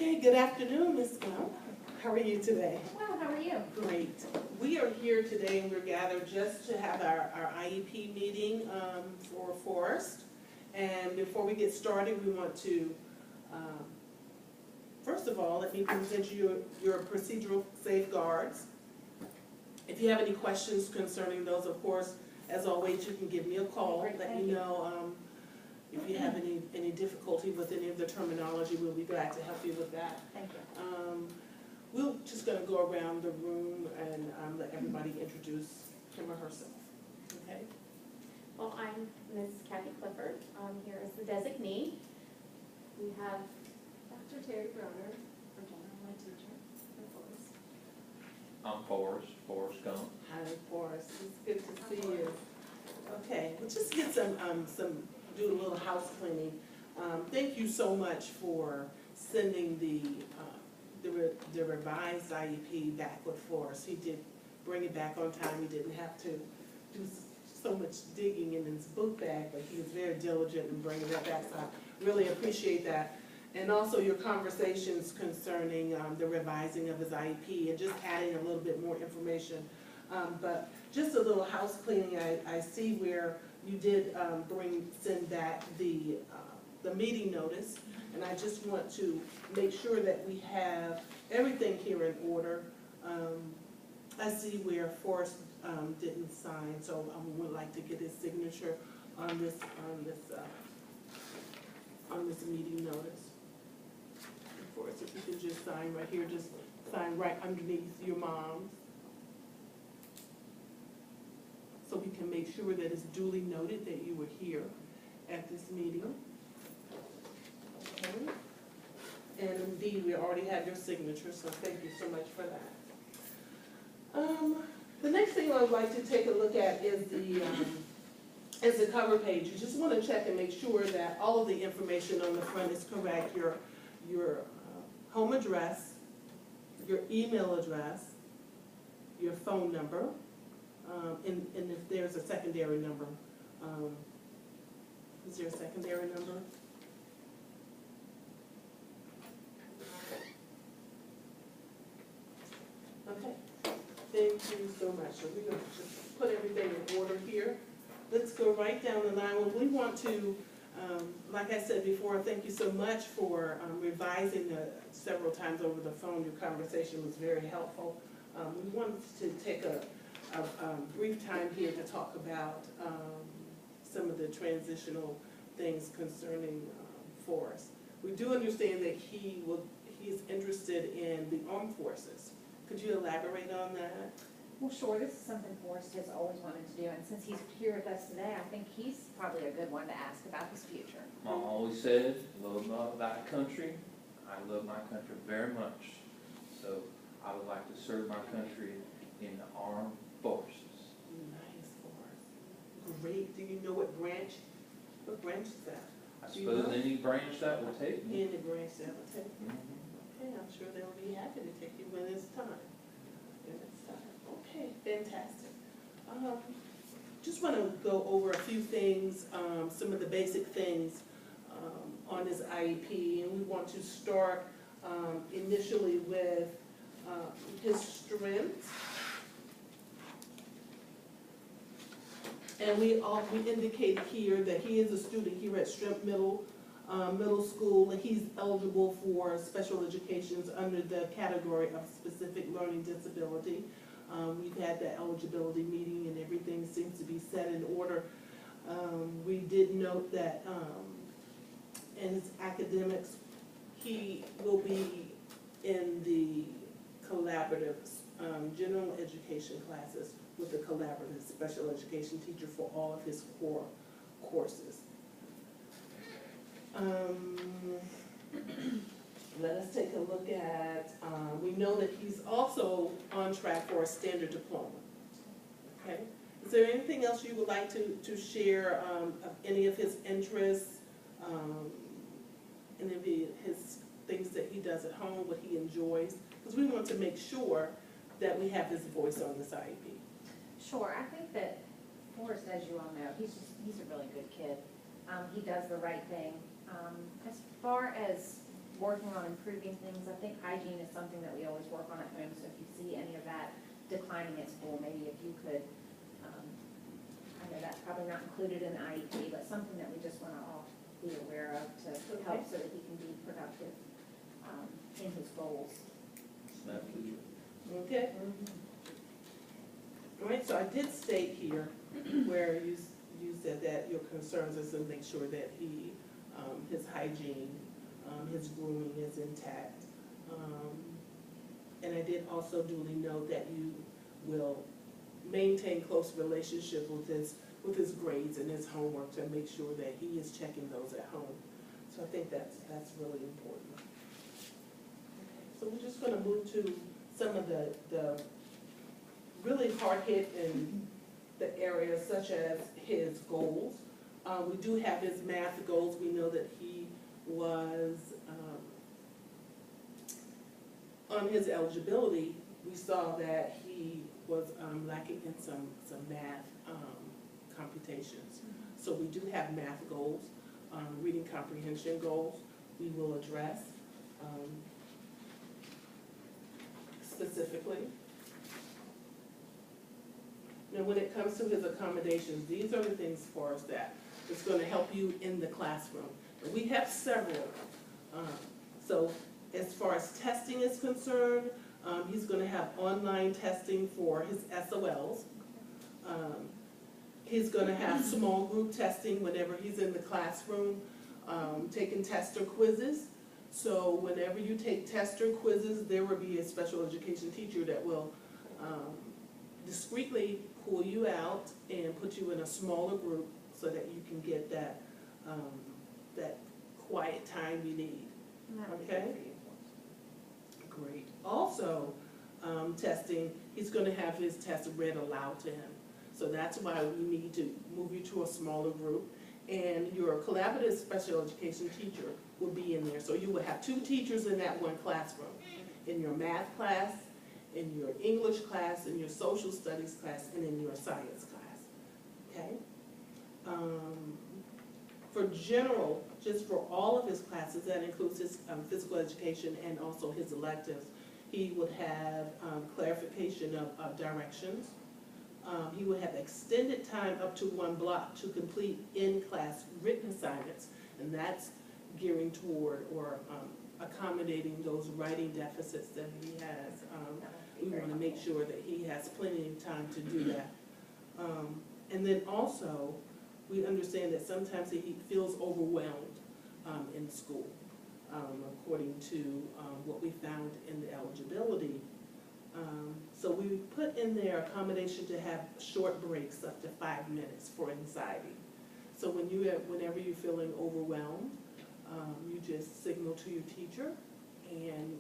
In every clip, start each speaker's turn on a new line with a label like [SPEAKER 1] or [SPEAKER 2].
[SPEAKER 1] Okay, good afternoon, Ms. Gump. How are you today?
[SPEAKER 2] Well, how are you?
[SPEAKER 1] Great. We are here today and we're gathered just to have our IEP meeting for Forest. And before we get started, we want to, first of all, let me present you your procedural safeguards. If you have any questions concerning those, of course, as always, you can give me a call. Let me know if you have any difficulty with any of the terminology. We'll be glad to help you with that.
[SPEAKER 2] Thank you.
[SPEAKER 1] We're just going to go around the room and let everybody introduce him or herself. Okay?
[SPEAKER 2] Well, I'm Ms. Kathy Clifford. I'm here as the designee. We have Dr. Terry Brodeur, our general ed teacher for Forest.
[SPEAKER 3] I'm Forrest Gump.
[SPEAKER 1] Hi, Forrest. It's good to see you. Okay, we'll just get do a little house cleaning. Thank you so much for sending the revised IEP back with Forrest. He did bring it back on time. He didn't have to do so much digging in his book bag, but he was very diligent in bringing that back. So I really appreciate that. And also your conversations concerning the revising of his IEP and just adding a little bit more information. But just a little house cleaning. I see where you did send back the meeting notice, and I just want to make sure that we have everything here in order. I see where Forrest didn't sign, so I would like to get his signature on this meeting notice. Forrest, if you could just sign right here, just sign right underneath your mom's, so we can make sure that it's duly noted that you were here at this meeting. Okay. And indeed, we already have your signature, so thank you so much for that. The next thing I would like to take a look at is the cover page. You just want to check and make sure that all of the information on the front is correct. Your home address, your email address, your phone number, and if there's a secondary number. Is there a secondary number? Okay, thank you so much. So we're going to just put everything in order here. Let's go right down the line. Well, we want to, like I said before, thank you so much for revising several times over the phone. Your conversation was very helpful. We wanted to take a brief time here to talk about some of the transitional things concerning Forrest. We do understand that he's interested in the armed forces. Could you elaborate on that?
[SPEAKER 4] Well, sure, this is something Forrest has always wanted to do, and since he's here with us today, I think he's probably a good one to ask about his future.
[SPEAKER 3] Mom always said, love thy country. I love my country very much. So I would like to serve my country in the armed forces.
[SPEAKER 1] Nice, Forrest. Great. Do you know what branch is that?
[SPEAKER 3] I suppose any branch that will take me.
[SPEAKER 1] Any branch that will take you.
[SPEAKER 3] Mm-hmm.
[SPEAKER 1] Okay, I'm sure they'll be happy to take you when it's time. Okay, fantastic. Just want to go over a few things, some of the basic things on this IEP, and we want to start initially with his strengths. And we indicate here that he is a student here at Stremp Middle School, and he's eligible for special educations under the category of specific learning disability. We've had that eligibility meeting and everything seems to be set in order. We did note that in his academics, he will be in the collaborative general education classes with the collaborative special education teacher for all of his core courses. Let us take a look at, we know that he's also on track for a standard diploma. Okay. Is there anything else you would like to share of any of his interests, any of his things that he does at home, what he enjoys? Because we want to make sure that we have his voice on this IEP.
[SPEAKER 4] Sure, I think that Forrest, as you all know, he's a really good kid. He does the right thing. As far as working on improving things. I think hygiene is something that we always work on at home, so if you see any of that declining at school, maybe if you could, I know that's probably not included in the IEP, but something that we just want to all be aware of to help so that he can be productive in his goals.
[SPEAKER 1] Okay. All right, so I did state here where you said that your concerns is to make sure that he, his hygiene, his grooming is intact. And I did also duly note that you will maintain close relationship with his grades and his homework to make sure that he is checking those at home. So I think that's really important. So we're just gonna move to some of the really hard hit in the areas such as his goals. We do have his math goals. We know that he was, on his eligibility, we saw that he was lacking in some math computations. So we do have math goals, reading comprehension goals we will address specifically. Now, when it comes to his accommodations, these are the things for us that is going to help you in the classroom. And we have several. So as far as testing is concerned, he's going to have online testing for his SOLs. He's going to have small group testing whenever he's in the classroom, taking tester quizzes. So whenever you take tester quizzes, there will be a special education teacher that will discreetly pull you out and put you in a smaller group so that you can get that that quiet time you need. Okay? Great. Also, testing, he's going to have his test read aloud to him. So that's why we need to move you to a smaller group. And your collaborative special education teacher will be in there. So you will have 2 teachers in that one classroom. In your math class, in your English class, in your social studies class, and in your science class. Okay? For general, just for all of his classes, that includes his physical education and also his electives, he would have clarification of directions. He would have extended time up to 1 block to complete in-class written assignments, and that's gearing toward or accommodating those writing deficits that he has. We want to make sure that he has plenty of time to do that. And then also, we understand that sometimes he feels overwhelmed in school, according to what we found in the eligibility. So we put in there accommodation to have short breaks up to 5 minutes for anxiety. So whenever you're feeling overwhelmed, you just signal to your teacher, and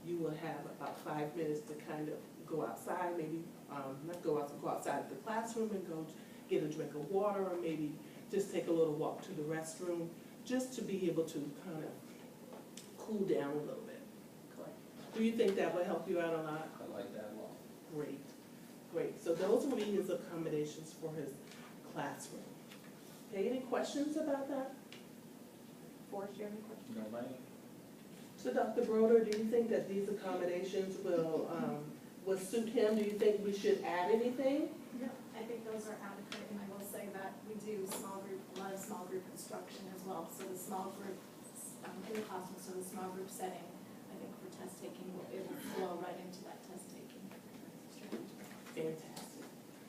[SPEAKER 1] you will have about 5 minutes to kind of go outside, maybe not go outside of the classroom and go get a drink of water, or maybe just take a little walk to the restroom, just to be able to kind of cool down a little bit. Do you think that would help you out a lot?
[SPEAKER 3] I like that a lot.
[SPEAKER 1] Great, great. So those will be his accommodations for his classroom. Okay, any questions about that?
[SPEAKER 4] Forrest, do you have any questions?
[SPEAKER 3] No, ma'am.
[SPEAKER 1] So Dr. Brodeur, do you think that these accommodations will suit him? Do you think we should add anything?
[SPEAKER 5] No, I think those are adequate, and I will say that we do a lot of small group instruction as well. So the small group in the classroom, so the small group setting, I think for test taking, it will flow right into that test taking strategy.
[SPEAKER 1] Fantastic.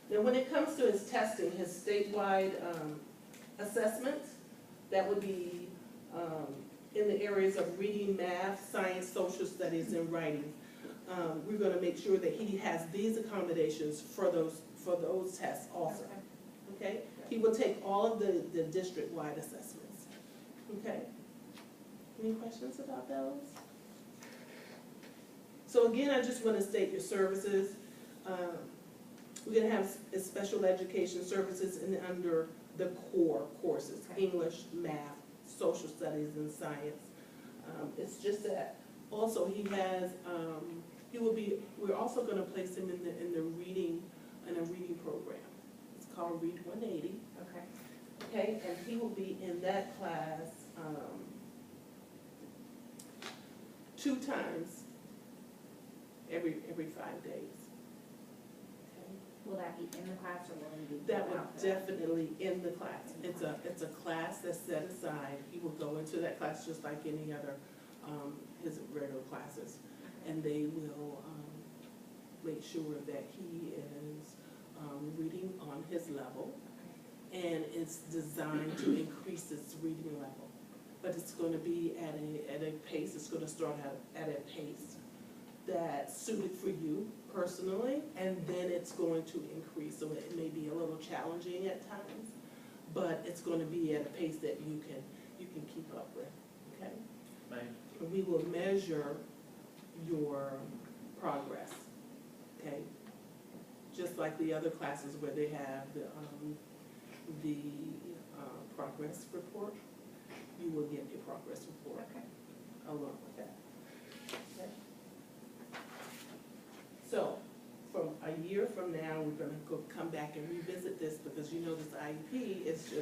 [SPEAKER 1] Now, when it comes to his testing, his statewide assessments, that would be in the areas of reading, math, science, social studies, and writing. We're going to make sure that he has these accommodations for those tests also. Okay? He will take all of the district-wide assessments. Okay? Any questions about those? So again, I just want to state your services. We're going to have special education services under the core courses, English, math, social studies, and science. It's just that also he has, we're also going to place him in a reading program. It's called Read 180.
[SPEAKER 4] Okay.
[SPEAKER 1] Okay, and he will be in that class 2 times every 5 days. Okay?
[SPEAKER 4] Will that be in the class or will it be
[SPEAKER 1] That would
[SPEAKER 4] out there?
[SPEAKER 1] definitely in the class. It's a class that's set aside. He will go into that class just like any other, his regular classes. And they will, make sure that he is, reading on his level. And it's designed to increase his reading level. But it's gonna be at a pace, it's gonna start out at a pace that's suited for you personally, and then it's going to increase. So it may be a little challenging at times, but it's gonna be at a pace that you can keep up with, okay?
[SPEAKER 3] Ma'am,
[SPEAKER 1] And we will measure your progress, okay? Just like the other classes where they have the progress report, you will get a progress report
[SPEAKER 4] Okay.
[SPEAKER 1] along with that. Okay? So, from a year from now, we're gonna come back and revisit this, because you know this IEP is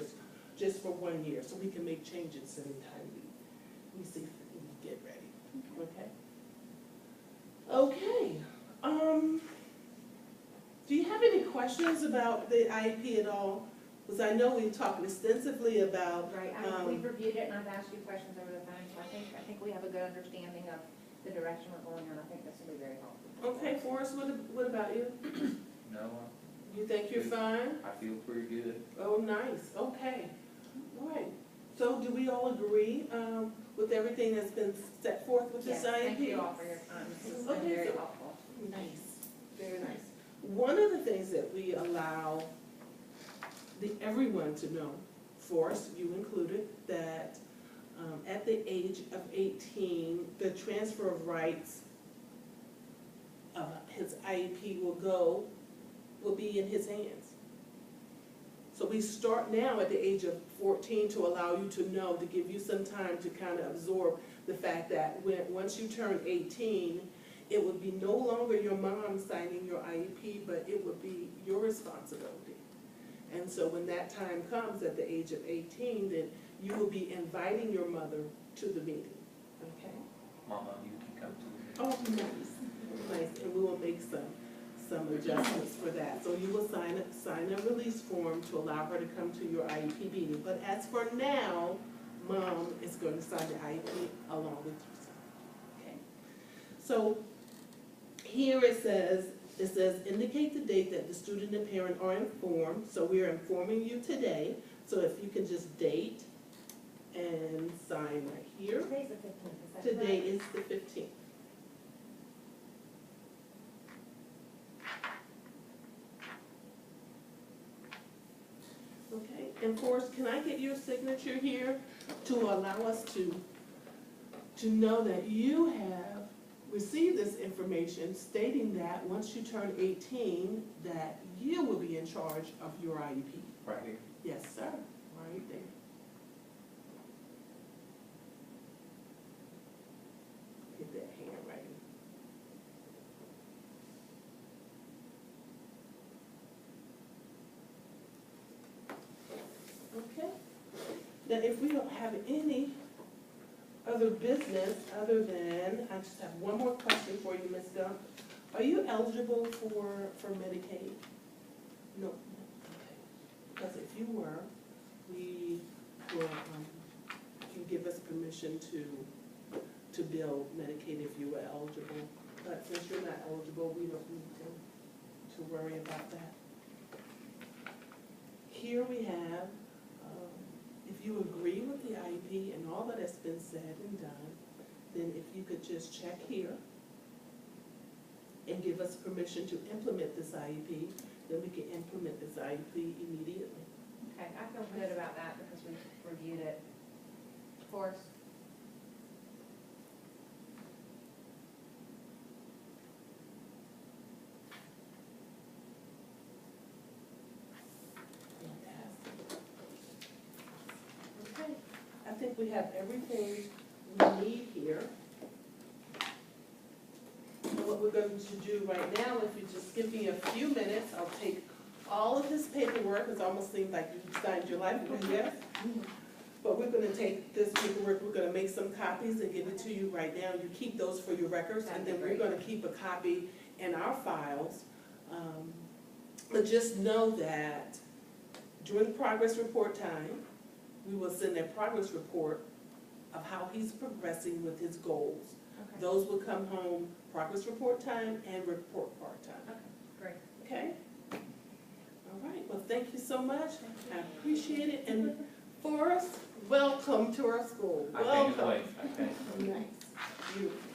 [SPEAKER 1] just for 1 year, so we can make changes anytime we see fit and we get ready, okay? Okay, do you have any questions about the IEP at all? Because I know we've talked extensively about,
[SPEAKER 4] Right, we've reviewed it and I've asked you questions over the phone, so I think we have a good understanding of the direction we're going in. I think this will be very helpful.
[SPEAKER 1] okay, Forrest, what about you?
[SPEAKER 3] no,
[SPEAKER 1] You think you're fine?
[SPEAKER 3] I feel pretty good.
[SPEAKER 1] Oh, nice, okay, all right. So do we all agree with everything that's been set forth with this
[SPEAKER 4] Yes,
[SPEAKER 1] IEP?
[SPEAKER 4] thank you all for your time. This has been
[SPEAKER 1] Okay,
[SPEAKER 4] very
[SPEAKER 1] so-
[SPEAKER 4] helpful.
[SPEAKER 1] Nice, very nice. One of the things that we allow everyone to know, Forrest, you included, that at the age of 18, the transfer of rights of his IEP will be in his hands. So we start now at the age of 14 to allow you to know, to give you some time to kind of absorb the fact that once you turn 18, it would be no longer your mom signing your IEP, but it would be your responsibility. And so when that time comes at the age of 18, then you will be inviting your mother to the meeting, okay?
[SPEAKER 3] Mama, you can come to me.
[SPEAKER 1] Oh, nice, and we will make some adjustments for that. So you will sign a release form to allow her to come to your IEP meeting. But as for now, Mom is going to sign the IEP along with you, okay? So here it says, indicate the date that the student and parent are informed. So we are informing you today. So if you can just date and sign right here.
[SPEAKER 4] Today's the 15th, is that
[SPEAKER 1] Today
[SPEAKER 4] correct?
[SPEAKER 1] is the 15th. Okay, and Forrest, can I get your signature here to allow us to know that you have received this information stating that once you turn 18, that you will be in charge of your IEP?
[SPEAKER 3] Right here.
[SPEAKER 1] Yes, sir, right there. Get that handwriting. Okay. Now, if we don't have any other business other than, I just have one more question for you, Ms. Gump. Are you eligible for Medicaid? No. Okay. Because if you were, we will, you give us permission to bill Medicaid if you were eligible. But since you're not eligible, we don't need to worry about that. Here we have, if you agree with the IEP and all that has been said and done, then if you could just check here and give us permission to implement this IEP, then we can implement this IEP immediately.
[SPEAKER 4] Okay, I feel good about that because we've reviewed it. Forrest?
[SPEAKER 1] Fantastic. Okay, I think we have everything we need here. And what we're going to do right now, if you just give me a few minutes, I'll take all of this paperwork. It almost seems like you signed your life away, yes? But we're gonna take this paperwork, we're gonna make make some copies and give it to you right now. You keep those for your records, and then we're gonna keep a copy in our files. But just know that during progress report time, we will send a progress report of how he's progressing with his goals.
[SPEAKER 4] Okay.
[SPEAKER 1] Those will come home, progress report time and report card time.
[SPEAKER 4] Great.
[SPEAKER 1] Okay? All right, well, thank you so much. I appreciate it. And Forrest, welcome to our school.
[SPEAKER 3] I can't
[SPEAKER 1] Welcome.
[SPEAKER 3] wait, I can't.
[SPEAKER 1] Nice. Beautiful.